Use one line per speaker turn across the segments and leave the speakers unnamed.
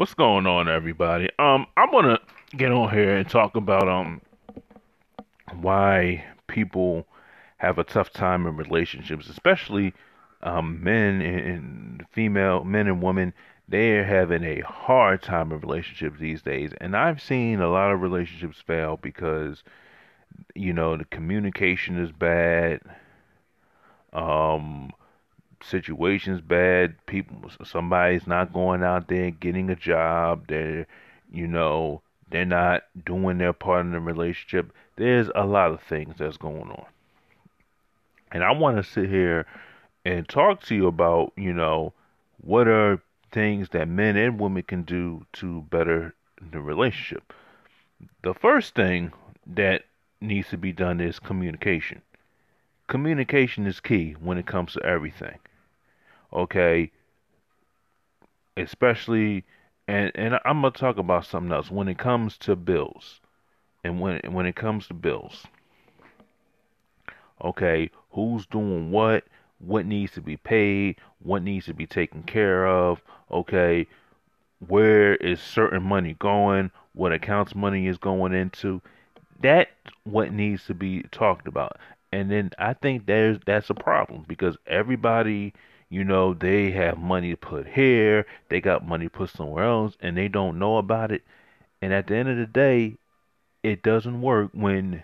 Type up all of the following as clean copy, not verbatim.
What's going on, everybody? I want to get on here and talk about why people have a tough time in relationships, especially men and female men and women. They're having a hard time in relationships these days, and I've seen a lot of relationships fail because the communication is bad, um, situation's bad. Somebody's not going out there getting a job. You know, they're not doing their part in the relationship. There's a lot of things that's going on. And I want to sit here and talk to you about, what are things that men and women can do to better the relationship. The first thing that needs to be done is communication. Communication is key when it comes to everything. Okay, especially and I'm gonna talk about something else when it comes to bills and when it comes to bills. Okay, who's doing what needs to be paid, what needs to be taken care of. Okay, where is certain money going, what accounts money is going into. That's what needs to be talked about. And then I think that's a problem because everybody, they have money put here, they got money put somewhere else, and they don't know about it. And at the end of the day, it doesn't work when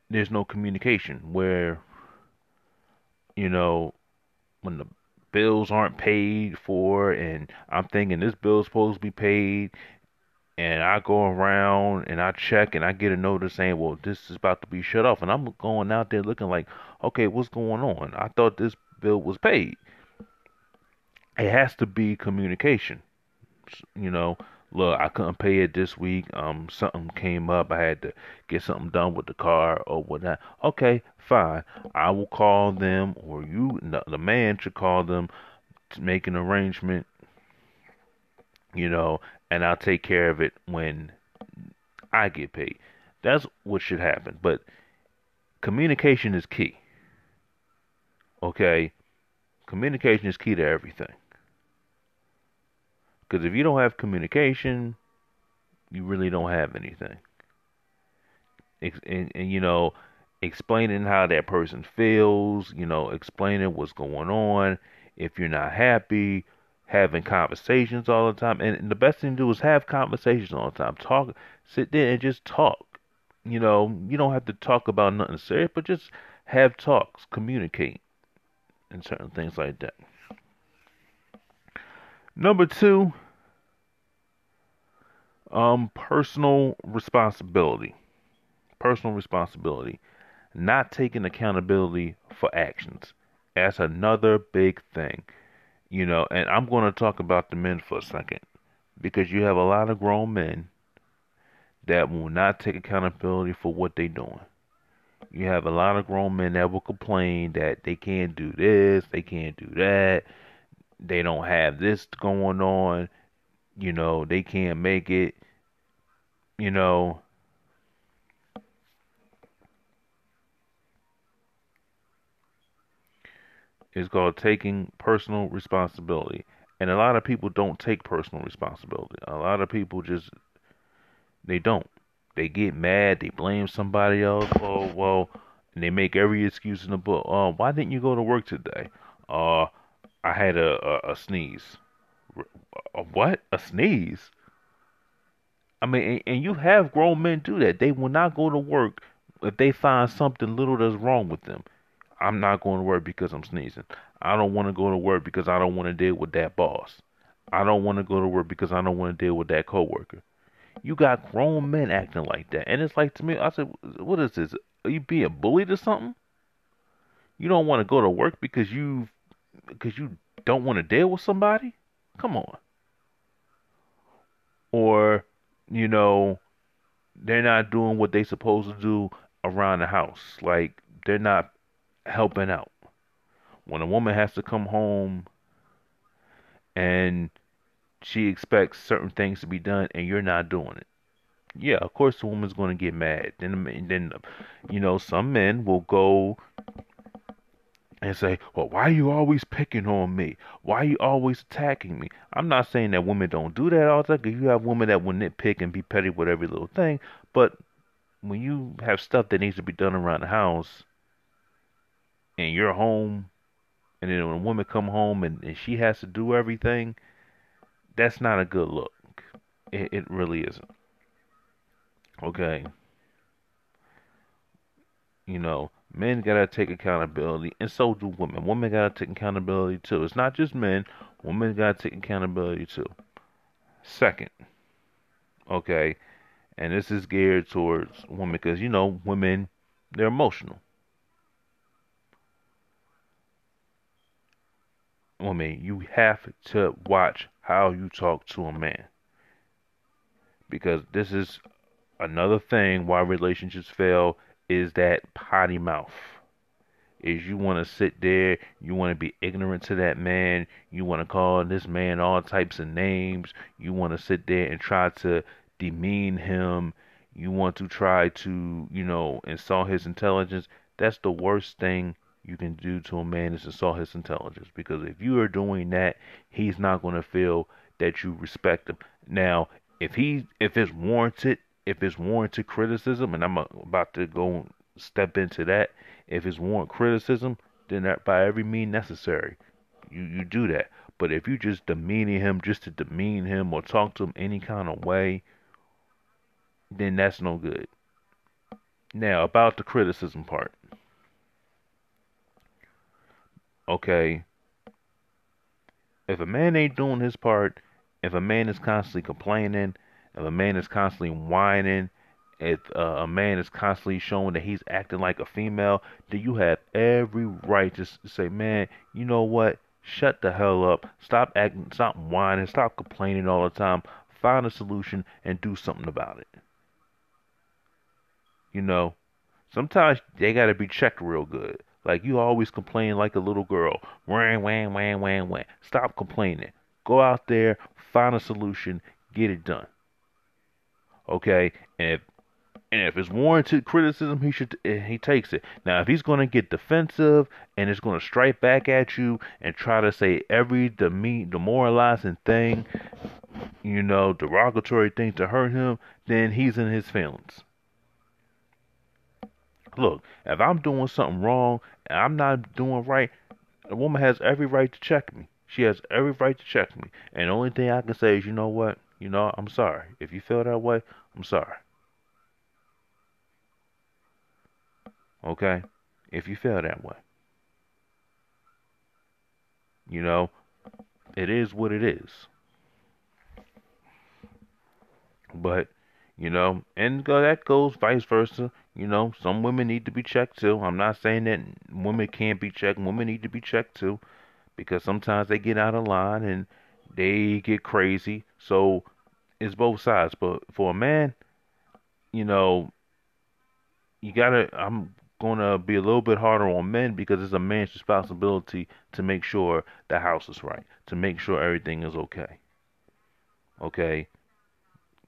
there's no communication. You know, when the bills aren't paid for, and I'm thinking this bill's supposed to be paid, and I go around and I check and I get a notice saying, well, this is about to be shut off. And I'm going out there looking like, okay, what's going on? I thought this bill was paid. It has to be communication. You know, look, I couldn't pay it this week. Something came up. I had to get something done with the car or whatnot. Okay, fine. I will call them, or the man should call them to make an arrangement, you know, and I'll take care of it when I get paid. That's what should happen. But communication is key. Okay? Communication is key to everything. Because if you don't have communication, you really don't have anything. And explaining how that person feels, explaining what's going on. If you're not happy, having conversations all the time. And the best thing to do is have conversations all the time. Talk, sit there and just talk. You don't have to talk about nothing serious, but just have talks, communicate, and certain things like that. Number two, personal responsibility. Personal responsibility. Not taking accountability for actions. That's another big thing. And I'm going to talk about the men for a second because you have a lot of grown men that will not take accountability for what they're doing. You have a lot of grown men that will complain that they can't do this, they can't do that, they don't have this going on, they can't make it, you know. It's called taking personal responsibility. And a lot of people don't take personal responsibility. A lot of people just, they don't. They get mad, they blame somebody else. Oh, well, and they make every excuse in the book. Oh, why didn't you go to work today? Uh, I had a sneeze. A what? A sneeze? I mean, and you have grown men do that. They will not go to work if they find something little that's wrong with them. I'm not going to work because I'm sneezing. I don't want to go to work because I don't want to deal with that boss. I don't want to go to work because I don't want to deal with that coworker. You got grown men acting like that, and it's like to me, I said, "What is this? Are you being bullied or something? You don't want to go to work because you don't want to deal with somebody? Come on." Or, you know, they're not doing what they supposed to do around the house. Like they're not helping out. When a woman has to come home and she expects certain things to be done and you're not doing it. Yeah, of course the woman's going to get mad. Then some men will go and say, well, why are you always picking on me? Why are you always attacking me? I'm not saying that women don't do that all the time, 'cause you have women that will nitpick and be petty with every little thing. But when you have stuff that needs to be done around the house and you're home, and then when a woman come home and she has to do everything, that's not a good look. It really isn't. Okay. Men gotta take accountability, and so do women. Women gotta take accountability too. It's not just men. Women gotta take accountability too. Second, okay, and this is geared towards women because women, they're emotional. Women, you have to watch how you talk to a man because this is another thing why relationships fail is that potty mouth. Is you want to sit there, you want to be ignorant to that man, you want to call this man all types of names, you want to sit there and try to demean him, you want to try to, insult his intelligence. That's the worst thing you can do to a man is insult his intelligence because if you are doing that, he's not going to feel that you respect him. Now, if it's warranted criticism, and I'm about to go step into that, if it's warrant criticism, then that by every means necessary, you do that. But if you just demeaning him just to demean him or talk to him any kind of way, then that's no good. Now about the criticism part, okay, if a man ain't doing his part, if a man is constantly complaining, if a man is constantly whining, if a man is constantly showing that he's acting like a female, then you have every right to say, man, you know what? Shut the hell up. Stop acting, stop whining, stop complaining all the time. Find a solution and do something about it. You know, sometimes they gotta be checked real good. Like you always complain like a little girl. Whang, whang, whang, whang, whang. Stop complaining. Go out there, find a solution, get it done. Okay? And if it's warranted criticism, he takes it. Now, if he's going to get defensive and is going to strike back at you and try to say every demoralizing thing, derogatory thing to hurt him, then he's in his feelings. Look, if I'm doing something wrong and I'm not doing right, a woman has every right to check me. She has every right to check me. And the only thing I can say is, you know what? I'm sorry. If you feel that way, I'm sorry. Okay? If you feel that way. You know, it is what it is. But, and that goes vice versa. Some women need to be checked too. I'm not saying that women can't be checked. Women need to be checked too because sometimes they get out of line and they get crazy. So it's both sides. But for a man, you know, I'm gonna be a little bit harder on men because it's a man's responsibility to make sure the house is right, to make sure everything is okay. Okay,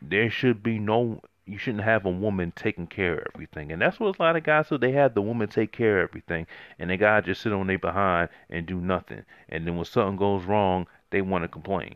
there should be no, you shouldn't have a woman taking care of everything, and that's what a lot of guys do. They have the woman take care of everything, and the guy just sit on their behind and do nothing. And then when something goes wrong, they want to complain.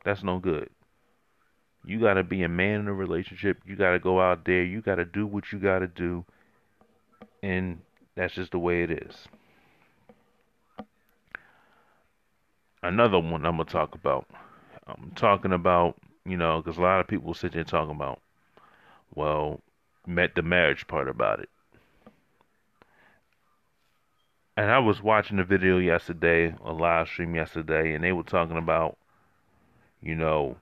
That's no good. You gotta be a man in a relationship. You gotta go out there. You gotta do what you gotta do, and that's just the way it is. Another one I'm gonna talk about. I'm talking about, because a lot of people sit there talking about, well, met the marriage part about it. And I was watching a video yesterday, a live stream yesterday, and they were talking about, you know,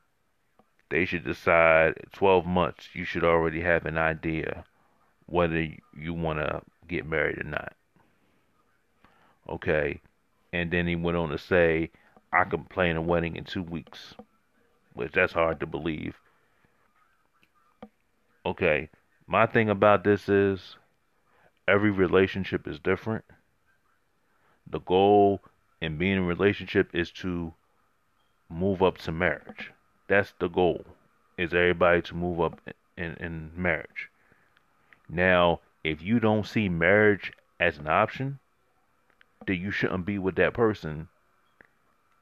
they should decide 12 months. You should already have an idea whether you want to get married or not. Okay. And then he went on to say, I can plan a wedding in 2 weeks, which that's hard to believe. Okay. My thing about this is every relationship is different. The goal in being in a relationship is to move up to marriage. That's the goal. Is everybody to move up in marriage. Now, if you don't see marriage as an option, that you shouldn't be with that person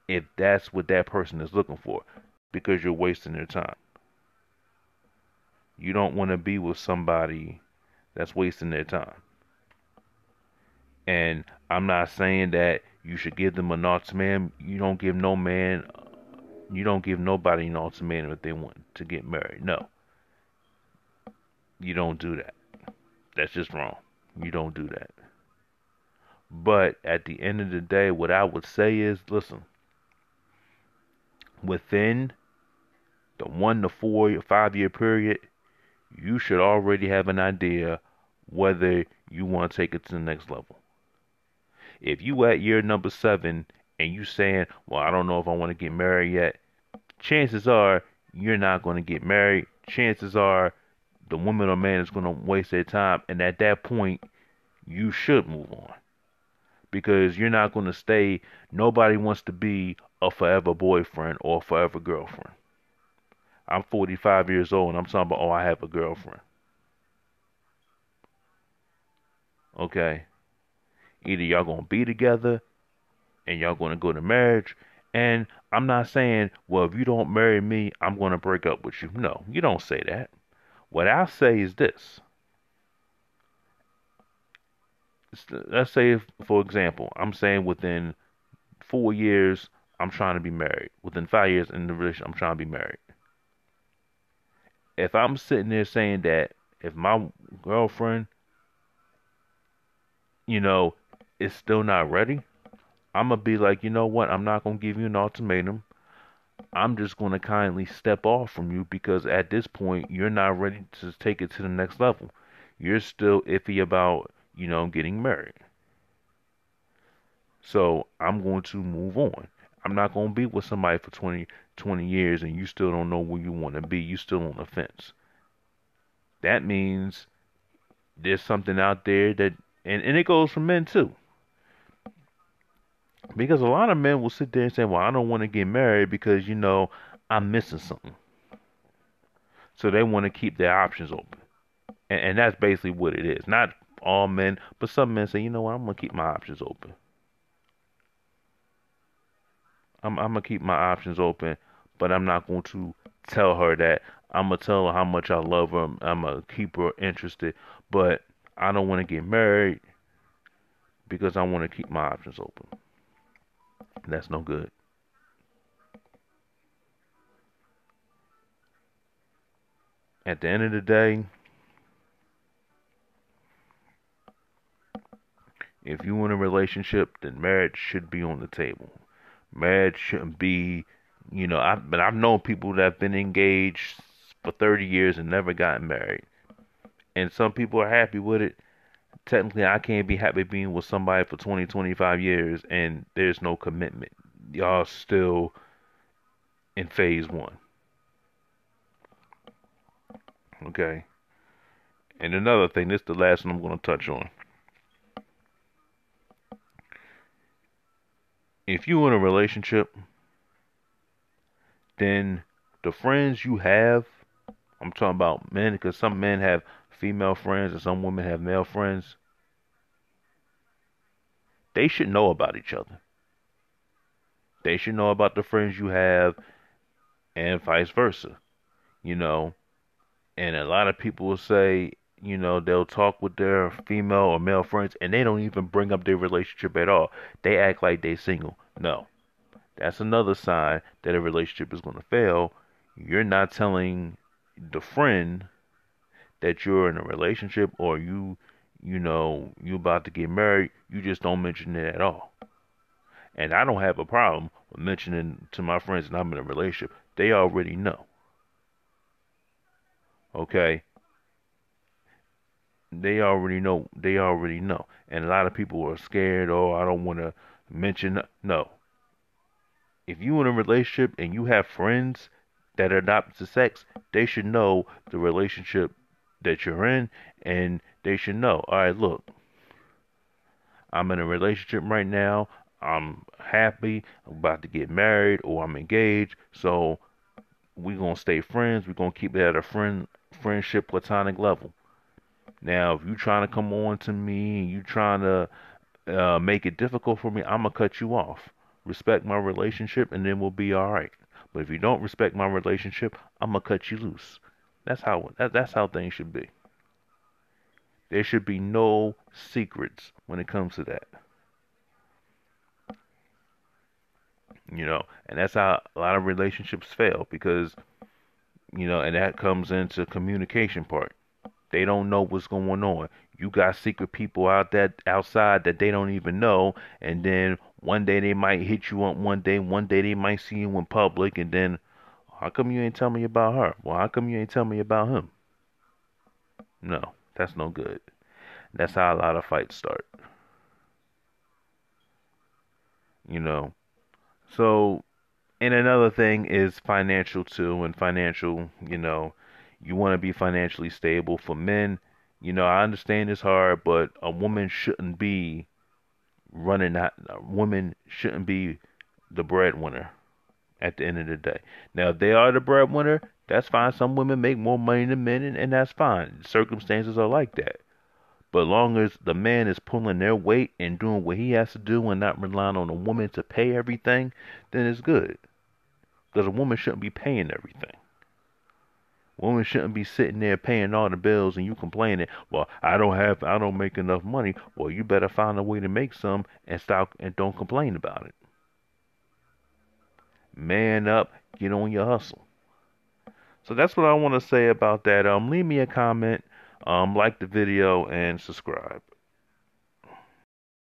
if that's what that person is looking for, because you're wasting their time. You don't want to be with somebody that's wasting their time. And I'm not saying that you should give them an ultimatum. You don't give nobody an ultimatum if they want to get married. No, you don't do that. That's just wrong. You don't do that. But at the end of the day, what I would say is, listen, within the 1 to 4 or 5 year period, you should already have an idea whether you want to take it to the next level. If you at year number 7 and you saying, well, I don't know if I want to get married yet, chances are you're not going to get married. Chances are the woman or man is going to waste their time. And at that point, you should move on. Because you're not going to stay. Nobody wants to be a forever boyfriend or a forever girlfriend. I'm 45 years old and I'm talking about, oh, I have a girlfriend. Okay. Either y'all going to be together and y'all going to go to marriage. And I'm not saying, well, if you don't marry me, I'm going to break up with you. No, you don't say that. What I say is this. Let's say, for example, I'm saying within 4 years, I'm trying to be married. Within 5 years in the relationship, I'm trying to be married. If I'm sitting there saying that if my girlfriend, you know, is still not ready, I'm going to be like, you know what? I'm not going to give you an ultimatum. I'm just going to kindly step off from you because at this point, you're not ready to take it to the next level. You're still iffy about, getting married. So I'm going to move on. I'm not going to be with somebody for 20 years and you still don't know where you want to be. You still on the fence. That means there's something out there that, and it goes for men too. Because a lot of men will sit there and say, well, I don't want to get married because, I'm missing something. So they want to keep their options open. And that's basically what it is. Not all men, but some men say, you know what, I'm going to keep my options open. I'm going to keep my options open, but I'm not going to tell her that. I'm going to tell her how much I love her. I'm going to keep her interested, but I don't want to get married because I want to keep my options open. That's no good. At the end of the day, if you in a relationship, then marriage should be on the table. Marriage shouldn't be, but I've known people that have been engaged for 30 years and never gotten married. And some people are happy with it. Technically, I can't be happy being with somebody for 20, 25 years and there's no commitment. Y'all still in phase one. Okay. And another thing, this is the last one I'm going to touch on. If you're in a relationship, then the friends you have, I'm talking about men, because some men have female friends and some women have male friends, they should know about each other. They should know about the friends you have and vice versa, you know. And a lot of people will say, they'll talk with their female or male friends and they don't even bring up their relationship at all. They act like they single. No. That's another sign that a relationship is going to fail. You're not telling the friend that you're in a relationship or you about to get married. You just don't mention it at all. And I don't have a problem with mentioning to my friends that I'm in a relationship. They already know. Okay? They already know. They already know. And a lot of people are scared. Oh, I don't want to mention. No. If you in a relationship and you have friends that are not opposite sex, they should know the relationship that you're in, and they should know. All right, look, I'm in a relationship right now. I'm happy. I'm about to get married, or I'm engaged. So we're gonna stay friends. We're gonna keep it at a friendship, platonic level. Now, if you trying to come on to me, and you trying to make it difficult for me, I'm gonna cut you off. Respect my relationship, and then we'll be all right. But if you don't respect my relationship, I'm gonna cut you loose. That's how things should be. There should be no secrets when it comes to that. And that's how a lot of relationships fail because, and that comes into communication part. They don't know what's going on. You got secret people out that outside that they don't even know, and then one day they might hit you up one day they might see you in public, and then how come you ain't tell me about her? Well, how come you ain't tell me about him? No, that's no good. That's how a lot of fights start, you know. So, and another thing is financial too, and financial, you want to be financially stable. For men, I understand it's hard, but a woman shouldn't be running that. A woman shouldn't be the breadwinner at the end of the day. Now, if they are the breadwinner, that's fine. Some women make more money than men, and that's fine. Circumstances are like that. But long as the man is pulling their weight and doing what he has to do and not relying on a woman to pay everything, then it's good. Because a woman shouldn't be paying everything. Women shouldn't be sitting there paying all the bills and you complaining, well, I don't make enough money. Well, you better find a way to make some and stop and don't complain about it. Man up, get on your hustle. So that's what I want to say about that. Leave me a comment, like the video and subscribe.